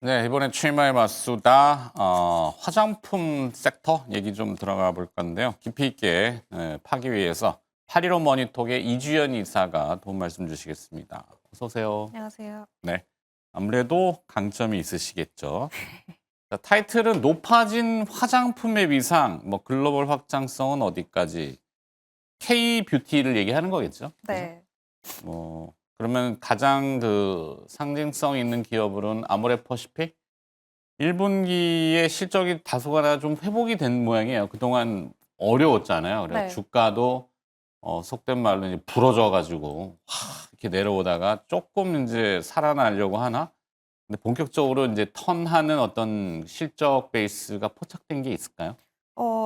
네, 이번에 취마의 맞수다 화장품 섹터 얘기 좀 들어가 볼 건데요. 깊이 있게 파기 위해서 815 머니톡의 이주연 이사가 도움 말씀 주시겠습니다. 어서 오세요. 안녕하세요. 네, 아무래도 강점이 있으시겠죠. 자, 타이틀은 높아진 화장품의 위상, 뭐 글로벌 확장성은 어디까지? K-뷰티를 얘기하는 거겠죠. 그죠? 네. 그러면 가장 그 상징성 있는 기업으로는 아모레퍼시픽? 1분기의 실적이 다소가나 좀 회복이 된 모양이에요. 그동안 어려웠잖아요. 그래서 네. 주가도 속된 말로 이제 부러져 가지고 이렇게 내려오다가 조금 이제 살아나려고 하나? 근데 본격적으로 이제 턴하는 어떤 실적 베이스가 포착된 게 있을까요?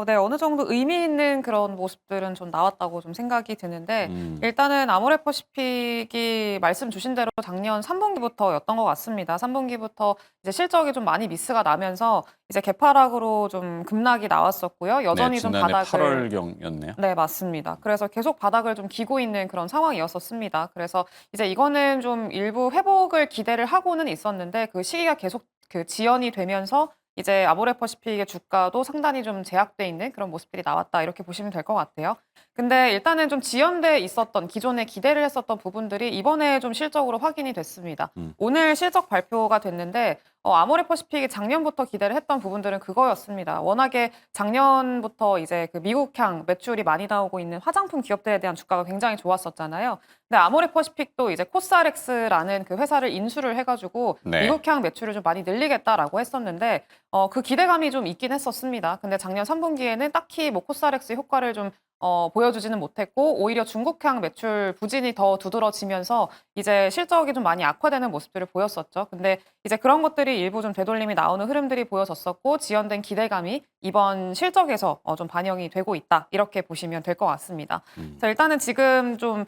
네. 어느 정도 의미 있는 그런 모습들은 좀 나왔다고 좀 생각이 드는데 음. 일단은 아모레퍼시픽이 말씀 주신 대로 작년 3 분기부터였던 것 같습니다. 3 분기부터 이제 실적이 좀 많이 미스가 나면서 이제 개파락으로 좀 급락이 나왔었고요. 네, 여전히 좀 지난해 바닥을 8월경이었네요. 네, 맞습니다. 그래서 계속 바닥을 좀 기고 있는 그런 상황이었었습니다. 그래서 이제 이거는 좀 일부 회복을 기대를 하고는 있었는데 그 시기가 계속 그 지연이 되면서 이제 아모레퍼시픽의 주가도 상당히 좀 제약돼 있는 그런 모습들이 나왔다 이렇게 보시면 될 것 같아요. 근데 일단은 좀 지연돼 있었던 기존에 기대를 했었던 부분들이 이번에 좀 실적으로 확인이 됐습니다. 음. 오늘 실적 발표가 됐는데 아모레퍼시픽이 작년부터 기대를 했던 부분들은 그거였습니다. 워낙에 작년부터 이제 그 미국향 매출이 많이 나오고 있는 화장품 기업들에 대한 주가가 굉장히 좋았었잖아요. 근데 아모레퍼시픽도 이제 코스알엑스라는 그 회사를 인수를 해가지고 네. 미국향 매출을 좀 많이 늘리겠다라고 했었는데 그 기대감이 좀 있긴 했었습니다. 근데 작년 3분기에는 딱히 뭐 코스알엑스 효과를 좀 보여주지는 못했고 오히려 중국향 매출 부진이 더 두드러지면서 이제 실적이 좀 많이 악화되는 모습들을 보였었죠. 근데 이제 그런 것들이 일부 좀 되돌림이 나오는 흐름들이 보여졌었고 지연된 기대감이 이번 실적에서 좀 반영이 되고 있다. 이렇게 보시면 될 것 같습니다. 자, 일단은 지금 좀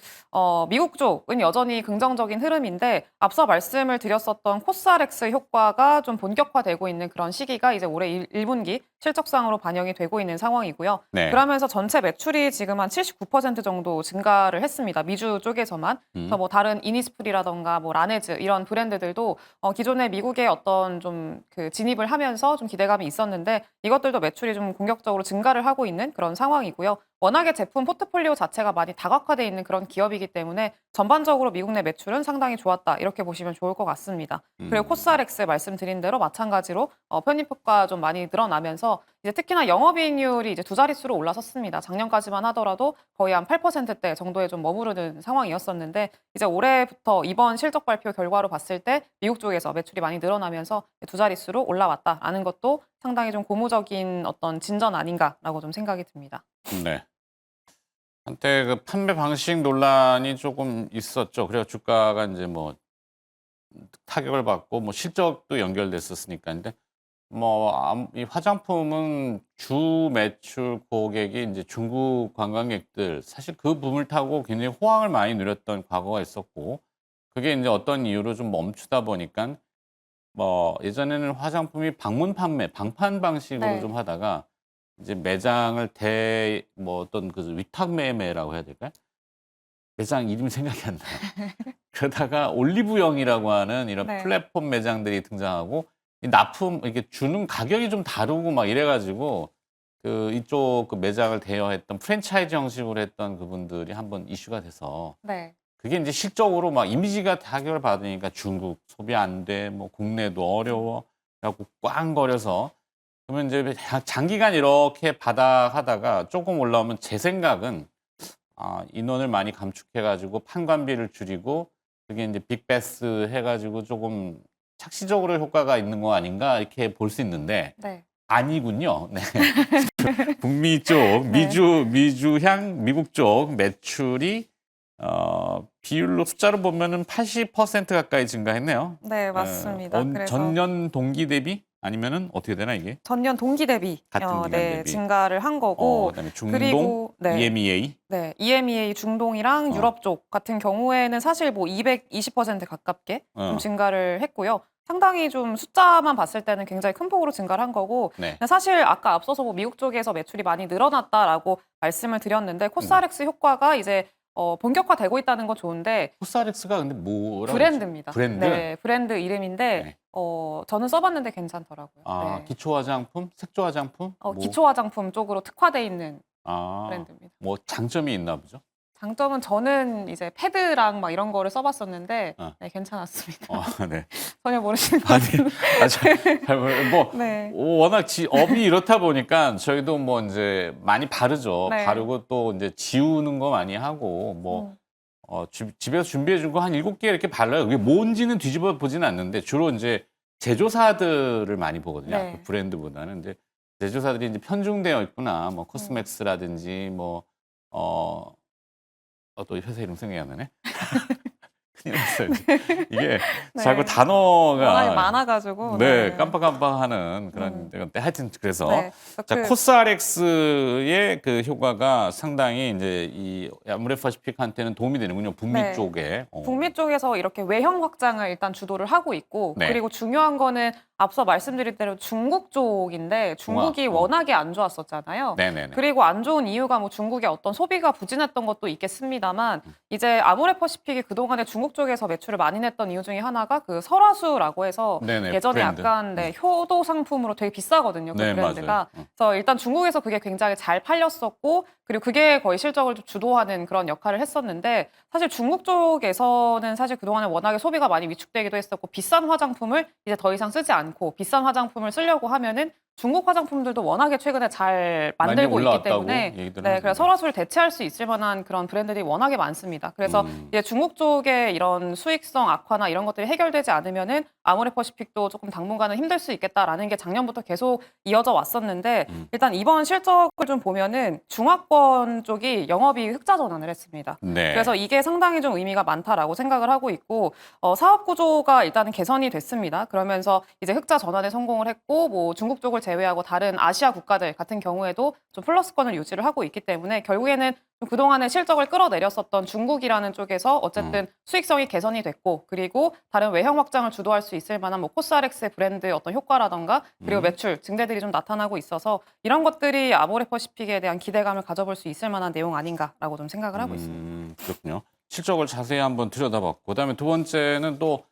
미국 쪽은 여전히 긍정적인 흐름인데 앞서 말씀을 드렸었던 코스알엑스 효과가 좀 본격화되고 있는 그런 시기가 이제 올해 1분기 실적상으로 반영이 되고 있는 상황이고요. 네. 그러면서 전체 매출이 지금 한 79% 정도 증가를 했습니다. 미주 쪽에서만. 그래서 뭐 다른 이니스프리라던가 뭐 라네즈 이런 브랜드들도 기존에 미국의 어떤 좀 그 진입을 하면서 좀 기대감이 있었는데 이것들도 매출이 좀 공격적으로 증가를 하고 있는 그런 상황이고요. 워낙에 제품 포트폴리오 자체가 많이 다각화되어 있는 그런 기업이기 때문에 전반적으로 미국 내 매출은 상당히 좋았다. 이렇게 보시면 좋을 것 같습니다. 그리고 코스알엑스 말씀드린 대로 마찬가지로 편입효과 좀 많이 늘어나면서 이제 특히나 영업이익률이 이제 두 자릿수로 올라섰습니다. 작년까지만 하더라도 거의 한 8%대 정도에 좀 머무르는 상황이었었는데 이제 올해부터 이번 실적 발표 결과로 봤을 때 미국 쪽에서 매출이 많이 늘어나면서 두 자릿수로 올라왔다라는 것도 상당히 좀 고무적인 어떤 진전 아닌가라고 좀 생각이 듭니다. 네. 한때 그 판매 방식 논란이 조금 있었죠. 그래서 주가가 이제 뭐 타격을 받고 뭐 실적도 연결됐었으니까. 근데 이 화장품은 주 매출 고객이 이제 중국 관광객들 사실 그 붐을 타고 굉장히 호황을 많이 누렸던 과거가 있었고 그게 이제 어떤 이유로 좀 멈추다 보니까 뭐 예전에는 화장품이 방문 판매, 방판 방식으로 네. 좀 하다가 이제 매장을 뭐 어떤 그 위탁 매매라고 해야 될까요? 매장 이름이 생각이 안 나요. 그러다가 올리브영이라고 하는 이런 네. 플랫폼 매장들이 등장하고 이 납품 이렇게 주는 가격이 좀 다르고 막 이래 가지고 그 이쪽 그 매장을 대여했던 프랜차이즈 형식으로 했던 그분들이 한번 이슈가 돼서 네. 그게 인제 실적으로 막 이미지가 타격을 받으니까 중국 소비 안 돼, 뭐 국내도 어려워 그래 갖고 꽝거려서 그러면 인제 장기간 이렇게 바닥하다가 쪼금 올라오면 제 생각은 인원을 많이 감축해 가지고 판관비를 줄이고 그게 인제 빅베스 해 가지고 조금 '착시적으로 효과가 있는 거 아닌가?' 이렇게 볼 수 있는데 네. 아니군요. 네. 북미 쪽 네. 미주향 미국 쪽 매출이 비율로 숫자로 보면은 80% 가까이 증가했네요. 네, 맞습니다. 그래서 전년 동기 대비 아니면은 어떻게 되나 이게? 전년 동기 대비 같은 기간 네, 대비. 증가를 한 거고 그다음에 중동, 그리고 네. EMEA. 네. EMEA 중동이랑 어. 유럽 쪽 같은 경우에는 사실 뭐 220% 가깝게 좀 어. 증가를 했고요. 상당히 좀 숫자만 봤을 때는 굉장히 큰 폭으로 증가를 한 거고 네. 근데 사실 아까 앞서서 뭐 미국 쪽에서 매출이 많이 늘어났다라고 말씀을 드렸는데 코스알엑스 효과가 이제 본격화되고 있다는 건 좋은데 코스알엑스가 근데 뭐라고 그랬죠? 브랜드입니다. 브랜드? 네. 브랜드 이름인데 네. 저는 써봤는데 괜찮더라고요. 아, 네. 기초 화장품, 색조 화장품, 기초 화장품 쪽으로 특화돼 있는 아, 브랜드입니다. 뭐 장점이 있나 보죠? 장점은 저는 이제 패드랑 막 이런 거를 써봤었는데 어. 네, 괜찮았습니다. 네. 전혀 모르시는 것 아니, 같은데. 뭐 네. 워낙 업이 이렇다 보니까 저희도 뭐 이제 많이 바르죠. 네. 바르고 또 이제 지우는 거 많이 하고 뭐 집에서 준비해 준 거 한 7개 이렇게 발라요. 그게 뭔지는 뒤집어 보지는 않는데 주로 이제 제조사들을 많이 보거든요. 네. 그 브랜드보다는 이제 제조사들이 이제 편중되어 있구나. 뭐 코스맥스라든지 뭐 또 회사 이름 생각이 안 나네. 큰일 났어요. 이게 네. 자꾸 워낙에 단어가 많아가지고. 네, 깜빡깜빡하는 그런 데가 하여튼 그래서 네. 자, 코스RX의 그 효과가 상당히 이제 이 아모레퍼시픽한테는 도움이 되는군요. 북미 네. 쪽에. 북미 쪽에서 이렇게 외형 확장을 일단 주도를 하고 있고 네. 그리고 중요한 거는 앞서 말씀드린 대로 중국 쪽인데 중국이 워낙에 안 좋았었잖아요. 네네네. 그리고 안 좋은 이유가 뭐 중국의 어떤 소비가 부진했던 것도 있겠습니다만 이제 아모레퍼시픽이 그동안에 중국 쪽에서 매출을 많이 냈던 이유 중에 하나가 그 설화수라고 해서 네네, 예전에 브랜드. 약간 효도 상품으로 되게 비싸거든요. 그 네, 브랜드가. 맞아요. 그래서 일단 중국에서 그게 굉장히 잘 팔렸었고 그리고 그게 거의 실적을 좀 주도하는 그런 역할을 했었는데 사실 중국 쪽에서는 사실 그동안에 워낙에 소비가 많이 위축되기도 했었고 비싼 화장품을 이제 더 이상 쓰지 않고 비싼 화장품을 쓰려고 하면은 중국 화장품들도 워낙에 최근에 잘 만들고 있기 올라왔다고 때문에 얘기들은 네, 그래서 하던데. 설화수를 대체할 수 있을 만한 그런 브랜드들이 워낙에 많습니다. 그래서 이제 중국 쪽의 이런 수익성 악화나 이런 것들이 해결되지 않으면은 아모레퍼시픽도 조금 당분간은 힘들 수 있겠다라는 게 작년부터 계속 이어져 왔었는데 일단 이번 실적을 좀 보면은 중화권 쪽이 영업이익 흑자 전환을 했습니다. 네. 그래서 이게 상당히 좀 의미가 많다라고 생각을 하고 있고 사업 구조가 일단은 개선이 됐습니다. 그러면서 이제 흑자 전환에 성공을 했고 뭐 중국 쪽을 제외하고 다른 아시아 국가들 같은 경우에도 좀 플러스권을 유지를 하고 있기 때문에 결국에는 좀 그동안에 실적을 끌어내렸었던 중국이라는 쪽에서 어쨌든 수익성이 개선이 됐고 그리고 다른 외형 확장을 주도할 수 있을 만한 뭐 코스RX의 브랜드의 어떤 효과라던가 그리고 매출 증대들이 좀 나타나고 있어서 이런 것들이 아모레퍼시픽에 대한 기대감을 가져볼 수 있을 만한 내용 아닌가라고 좀 생각을 하고 있습니다. 그렇군요. 실적을 자세히 한번 들여다봤고 그다음에 두 번째는 또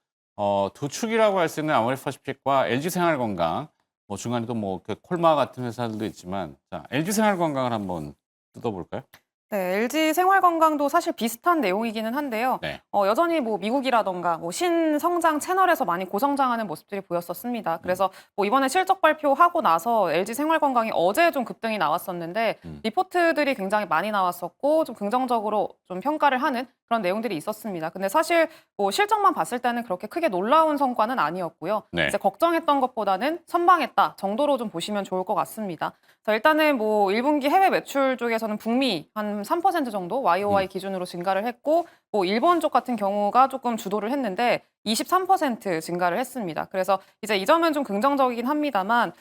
두 축이라고 할 수 있는 아모레퍼시픽과 LG생활건강 뭐 중간에 또 뭐 콜마 같은 회사들도 있지만 자, LG생활건강을 한번 뜯어볼까요? 네, LG 생활건강도 사실 비슷한 내용이기는 한데요. 네. 여전히 뭐 미국이라던가 뭐 신성장 채널에서 많이 고성장하는 모습들이 보였었습니다. 그래서 뭐 이번에 실적 발표하고 나서 LG 생활건강이 어제 좀 급등이 나왔었는데 리포트들이 굉장히 많이 나왔었고 좀 긍정적으로 좀 평가를 하는 그런 내용들이 있었습니다. 근데 사실 뭐 실적만 봤을 때는 그렇게 크게 놀라운 성과는 아니었고요. 네. 이제 걱정했던 것보다는 선방했다 정도로 좀 보시면 좋을 것 같습니다. 자, 일단은 뭐 1분기 해외 매출 쪽에서는 북미 한 3% 정도 YOY 기준으로 증가를 했고 뭐 일본 쪽 같은 경우가 조금 주도를 했는데 23% 증가를 했습니다. 그래서 이제 이 점은 좀 긍정적이긴 합니다만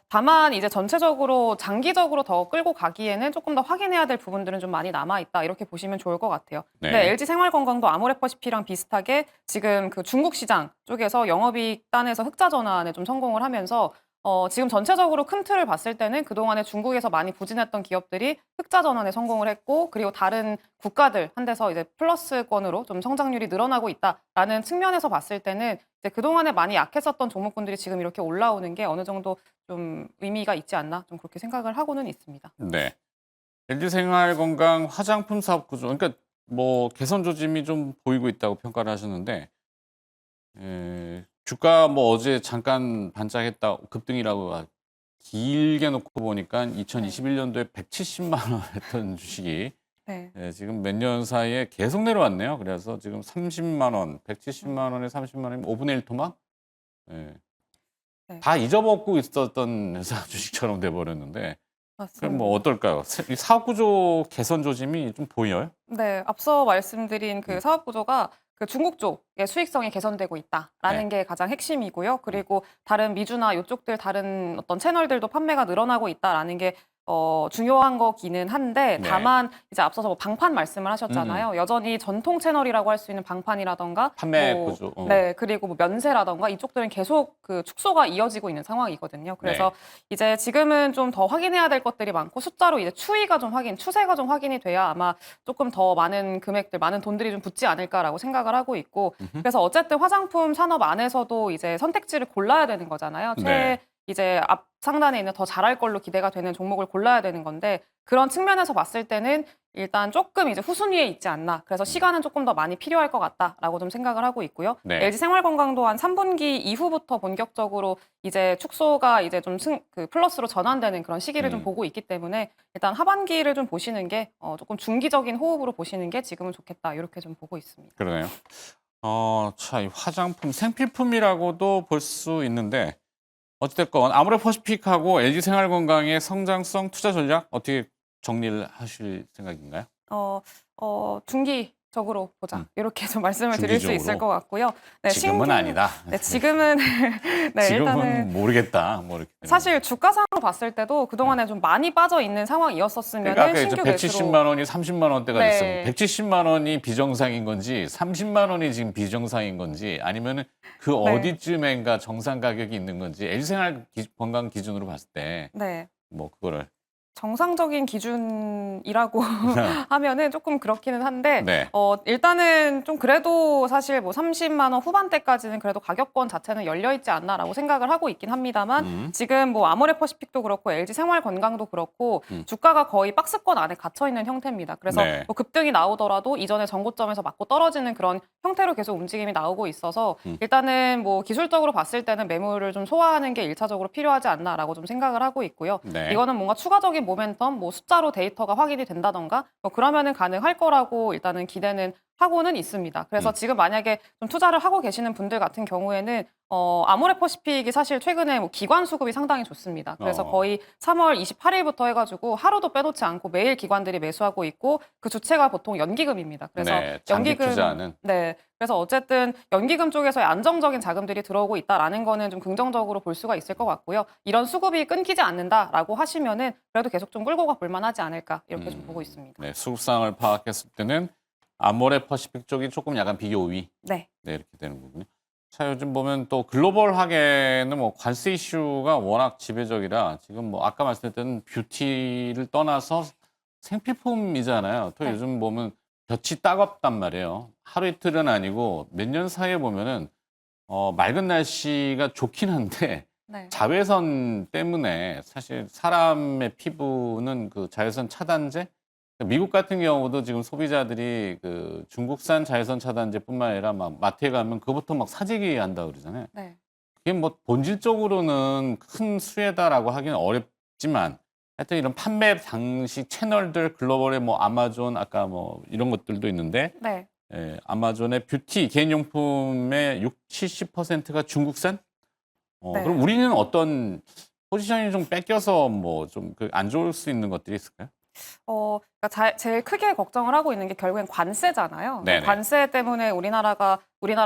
다만 이제 전체적으로 장기적으로 더 끌고 가기에는 조금 더 확인해야 될 부분들은 좀 많이 남아 있다 이렇게 보시면 좋을 것 같아요. 네. 네, LG 생활건강도 아모레퍼시픽이랑 비슷하게 지금 그 중국 시장 쪽에서 영업이익 단에서 흑자 전환에 좀 성공을 하면서 지금 전체적으로 큰 틀을 봤을 때는 그동안에 중국에서 많이 부진했던 기업들이 흑자 전환에 성공을 했고 그리고 다른 국가들 한 데서 이제 플러스권으로 좀 성장률이 늘어나고 있다라는 측면에서 봤을 때는 이제 그동안에 많이 약했었던 종목군들이 지금 이렇게 올라오는 게 어느 정도 좀 의미가 있지 않나 좀 그렇게 생각을 하고는 있습니다. 네. LG생활건강 화장품 사업 구조, 그러니까 뭐 개선 조짐이 좀 보이고 있다고 평가를 하셨는데 주가 뭐 어제 잠깐 반짝했다 급등이라고 길게 놓고 보니까 2021년도에 170만 원 했던 주식이 네. 지금 몇 년 사이에 계속 내려왔네요. 그래서 지금 30만 원, 170만 원에 30만 원이면 5분의 1 토막? 예. 네. 다 잊어먹고 있었던 회사 주식처럼 돼버렸는데 맞습니다. 그럼 뭐 어떨까요? 이 사업 구조 개선 조짐이 좀 보여요? 네, 앞서 말씀드린 그 사업 구조가 그 중국 쪽의 수익성이 개선되고 있다라는 게 가장 핵심이고요. 그리고 다른 미주나 이쪽들 다른 어떤 채널들도 판매가 늘어나고 있다라는 게 중요한 거기는 한데 네. 다만 이제 앞서서 뭐 방판 말씀을 하셨잖아요. 여전히 전통 채널이라고 할 수 있는 방판이라던가 판매 뭐 구조. 네, 그리고 뭐 면세라던가 이쪽들은 계속 그 축소가 이어지고 있는 상황이거든요. 그래서 이제 지금은 좀 더 확인해야 될 것들이 많고 숫자로 이제 추세가 좀 확인이 돼야 아마 조금 더 많은 금액들, 많은 돈들이 좀 붙지 않을까라고 생각을 하고 있고 그래서 어쨌든 화장품 산업 안에서도 이제 선택지를 골라야 되는 거잖아요. 네. 이제 앞 상단에 있는 더 잘할 걸로 기대가 되는 종목을 골라야 되는 건데 그런 측면에서 봤을 때는 일단 조금 이제 후순위에 있지 않나. 그래서 시간은 조금 더 많이 필요할 것 같다라고 좀 생각을 하고 있고요. 네. LG 생활건강도 한 3분기 이후부터 본격적으로 이제 축소가 이제 좀 플러스로 전환되는 그런 시기를 좀 보고 있기 때문에 일단 하반기를 좀 보시는 게 조금 중기적인 호흡으로 보시는 게 지금은 좋겠다. 이렇게 좀 보고 있습니다. 그러네요. 자, 이 화장품 생필품이라고도 볼 수 있는데 어찌됐건 아모레퍼시픽하고 LG생활건강의 성장성 투자 전략 어떻게 정리를 하실 생각인가요? 중기적으로 보자. 이렇게 좀 말씀을 드릴 수 있을 중기적으로? 것 같고요. 네, 지금은 아니다. 네, 지금은 네, 지금은 일단은 모르겠다. 뭐 이렇게. 사실 주가상으로 봤을 때도 그동안에 좀 많이 빠져 있는 상황이었었으면 그러니까 아까 이제 신규 매수로 170만 원이 30만 원대가 네. 됐어요. 170만 원이 비정상인 건지 30만 원이 지금 비정상인 건지 아니면은 그 네. 어디쯤인가 정상 가격이 있는 건지 LG생활건강 기준으로 봤을 때 네. 뭐 그거를 정상적인 기준이라고 하면은 조금 그렇기는 한데 네. 일단은 좀 그래도 사실 뭐 30만 원 후반대까지는 그래도 가격권 자체는 열려 있지 않나라고 생각을 하고 있긴 합니다만 지금 뭐 아모레퍼시픽도 그렇고 LG 생활건강도 그렇고 주가가 거의 박스권 안에 갇혀 있는 형태입니다. 그래서 네. 뭐 급등이 나오더라도 이전에 전고점에서 맞고 떨어지는 그런 형태로 계속 움직임이 나오고 있어서 일단은 뭐 기술적으로 봤을 때는 매물을 좀 소화하는 게 1차적으로 필요하지 않나라고 좀 생각을 하고 있고요. 네. 이거는 뭔가 추가적인 모멘텀, 뭐 숫자로 데이터가 확인이 된다던가 뭐 그러면은 가능할 거라고 일단은 기대는 하고는 있습니다. 그래서 지금 만약에 좀 투자를 하고 계시는 분들 같은 경우에는 아모레퍼시픽이 사실 최근에 뭐 기관 수급이 상당히 좋습니다. 그래서 거의 3월 28일부터 해가지고 하루도 빼놓지 않고 매일 기관들이 매수하고 있고 그 주체가 보통 연기금입니다. 그래서 네, 장기 투자는. 네. 그래서 어쨌든 연기금 쪽에서의 안정적인 자금들이 들어오고 있다라는 거는 좀 긍정적으로 볼 수가 있을 것 같고요. 이런 수급이 끊기지 않는다라고 하시면은 그래도 계속 좀 끌고 가 볼만하지 않을까 이렇게 좀 보고 있습니다. 네, 수급상을 파악했을 때는 아모레퍼시픽 쪽이 조금 약간 비교 우위. 네. 네, 이렇게 되는 거군요. 자, 요즘 보면 또 글로벌하게는 뭐 관세 이슈가 워낙 지배적이라 지금 뭐 아까 말씀드렸던 뷰티를 떠나서 생필품이잖아요. 또 네. 요즘 보면 볕이 따갑단 말이에요. 하루 이틀은 아니고 몇 년 사이에 보면은 맑은 날씨가 좋긴 한데 네. 자외선 때문에 사실 사람의 피부는 그 자외선 차단제 미국 같은 경우도 지금 소비자들이 그 중국산 자외선 차단제뿐만 아니라 막 마트에 가면 그거부터 막 사재기 한다 그러잖아요. 네. 그게 뭐 본질적으로는 큰 수혜다라고 하기는 어렵지만 하여튼 이런 판매 방식 채널들 글로벌의 뭐 아마존 아까 뭐 이런 것들도 있는데 네. 아마존의 뷰티 개인용품의 70%가 중국산? 네. 그럼 우리는 어떤 포지션이 좀 뺏겨서 뭐 좀 그 안 좋을 수 있는 것들이 있을까요? 그러니까 제일 크게 걱정을 하고 있는 게 결국엔 관세잖아요. 네네. 관세 때문에 우리나라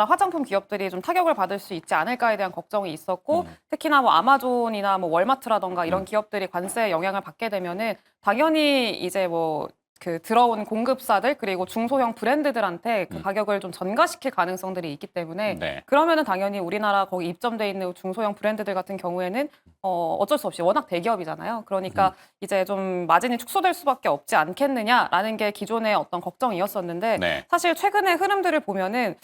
화장품 기업들이 좀 타격을 받을 수 있지 않을까에 대한 걱정이 있었고 특히나 뭐 아마존이나 뭐 월마트라던가 이런 기업들이 관세에 영향을 받게 되면은 당연히 이제 뭐 그 들어온 공급사들 그리고 중소형 브랜드들한테 그 가격을 좀 전가시킬 가능성들이 있기 때문에 네. 그러면은 당연히 우리나라 거기 입점돼 있는 중소형 브랜드들 같은 경우에는 어쩔 수 없이 워낙 대기업이잖아요. 그러니까 이제 좀 마진이 축소될 수밖에 없지 않겠느냐라는 게 기존의 어떤 걱정이었었는데 네. 사실 최근의 흐름들을 보면은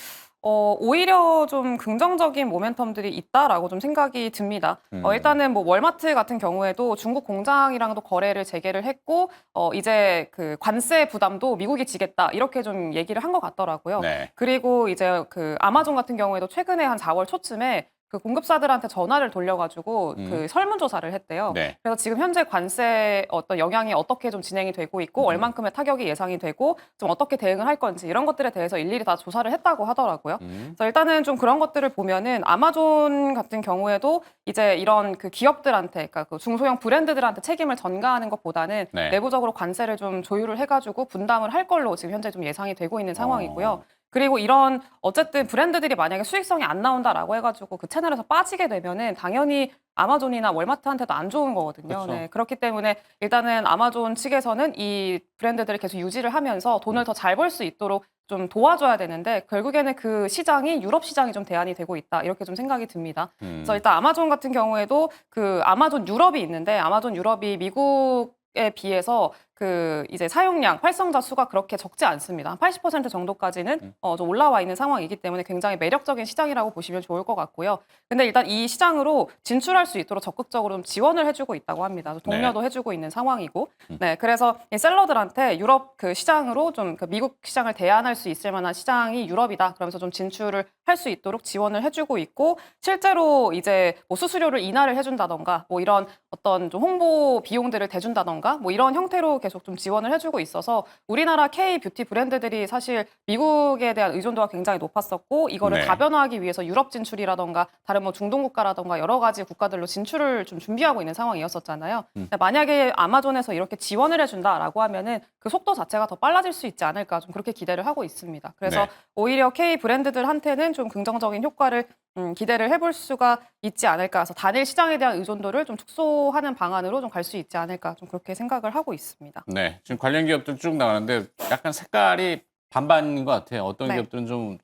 오히려 좀 긍정적인 모멘텀들이 있다라고 좀 생각이 듭니다. 일단은 뭐 월마트 같은 경우에도 중국 공장이랑도 거래를 재개를 했고 이제 그 관세 부담도 미국이 지겠다 이렇게 좀 얘기를 한 것 같더라고요. 네. 그리고 이제 그 아마존 같은 경우에도 최근에 한 4월 초쯤에 그 공급사들한테 전화를 돌려가지고 그 설문조사를 했대요. 네. 그래서 지금 현재 관세 어떤 영향이 어떻게 좀 진행이 되고 있고 얼만큼의 타격이 예상이 되고 좀 어떻게 대응을 할 건지 이런 것들에 대해서 일일이 다 조사를 했다고 하더라고요. 그래서 일단은 좀 그런 것들을 보면은 아마존 같은 경우에도 이제 이런 그 기업들한테 그러니까 그 중소형 브랜드들한테 책임을 전가하는 것보다는 네. 내부적으로 관세를 좀 조율을 해가지고 분담을 할 걸로 지금 현재 좀 예상이 되고 있는 상황이고요. 그리고 이런 어쨌든 브랜드들이 만약에 수익성이 안 나온다라고 해가지고 그 채널에서 빠지게 되면은 당연히 아마존이나 월마트한테도 안 좋은 거거든요. 그쵸. 네, 그렇기 때문에 일단은 아마존 측에서는 이 브랜드들을 계속 유지를 하면서 돈을 더 잘 벌 수 있도록 좀 도와줘야 되는데 결국에는 그 시장이 유럽 시장이 좀 대안이 되고 있다 이렇게 좀 생각이 듭니다. 그래서 일단 아마존 같은 경우에도 그 아마존 유럽이 있는데 아마존 유럽이 미국에 비해서 그 이제 사용량, 활성자 수가 그렇게 적지 않습니다. 한 80% 정도까지는 좀 올라와 있는 상황이기 때문에 굉장히 매력적인 시장이라고 보시면 좋을 것 같고요. 근데 일단 이 시장으로 진출할 수 있도록 적극적으로 좀 지원을 해주고 있다고 합니다. 독려도 해주고 있는 상황이고, 네, 그래서 이 셀러들한테 유럽 그 시장으로 좀 그 미국 시장을 대안할 수 있을 만한 시장이 유럽이다. 그러면서 좀 진출을 할 수 있도록 지원을 해주고 있고, 실제로 이제 뭐 수수료를 인하를 해준다던가, 뭐 이런 어떤 좀 홍보 비용들을 대준다던가, 뭐 이런 형태로 계속 좀 지원을 해주고 있어서 우리나라 K 뷰티 브랜드들이 사실 미국에 대한 의존도가 굉장히 높았었고 이거를 네. 다변화하기 위해서 유럽 진출이라던가 다른 뭐 중동 국가라던가 여러 가지 국가들로 진출을 좀 준비하고 있는 상황이었었잖아요. 근데 만약에 아마존에서 이렇게 지원을 해준다라고 하면은 그 속도 자체가 더 빨라질 수 있지 않을까 좀 그렇게 기대를 하고 있습니다. 그래서 네. 오히려 K 브랜드들한테는 좀 긍정적인 효과를 기대를 해볼 수가 있지 않을까. 그래서 단일 시장에 대한 의존도를 좀 축소하는 방안으로 좀 갈 수 있지 않을까. 좀 그렇게 생각을 하고 있습니다. 네. 지금 관련 기업들 쭉 나가는데 약간 색깔이 반반인 것 같아요. 어떤 네. 기업들은 좀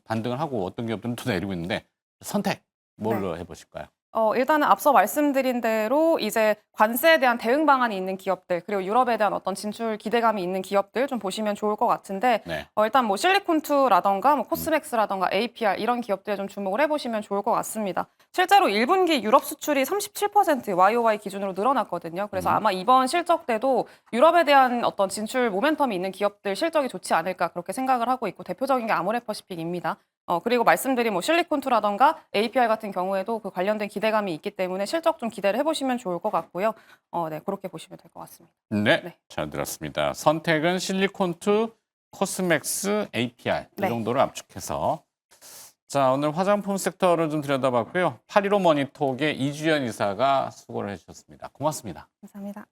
반등을 하고 어떤 기업들은 또 내리고 있는데 선택 뭘로 해보실까요? 일단은 앞서 말씀드린 대로 이제 관세에 대한 대응 방안이 있는 기업들, 그리고 유럽에 대한 어떤 진출 기대감이 있는 기업들 좀 보시면 좋을 것 같은데, 네. 일단 뭐 실리콘투라던가 뭐 코스맥스라던가 APR 이런 기업들에 좀 주목을 해보시면 좋을 것 같습니다. 실제로 1분기 유럽 수출이 37% YOY 기준으로 늘어났거든요. 그래서 아마 이번 실적 때도 유럽에 대한 어떤 진출 모멘텀이 있는 기업들 실적이 좋지 않을까 그렇게 생각을 하고 있고 대표적인 게 아모레퍼시픽입니다. 그리고 말씀드린 뭐 실리콘투라던가 APR 같은 경우에도 그 관련된 기대감이 있기 때문에 실적 좀 기대를 해보시면 좋을 것 같고요. 네, 그렇게 보시면 될 것 같습니다. 네. 네. 잘 들었습니다. 선택은 실리콘투, 코스맥스, APR 이 네. 정도를 압축해서 자, 오늘 화장품 섹터를 좀 들여다봤고요. 815 머니톡의 이주연 이사가 수고를 해주셨습니다. 고맙습니다. 감사합니다.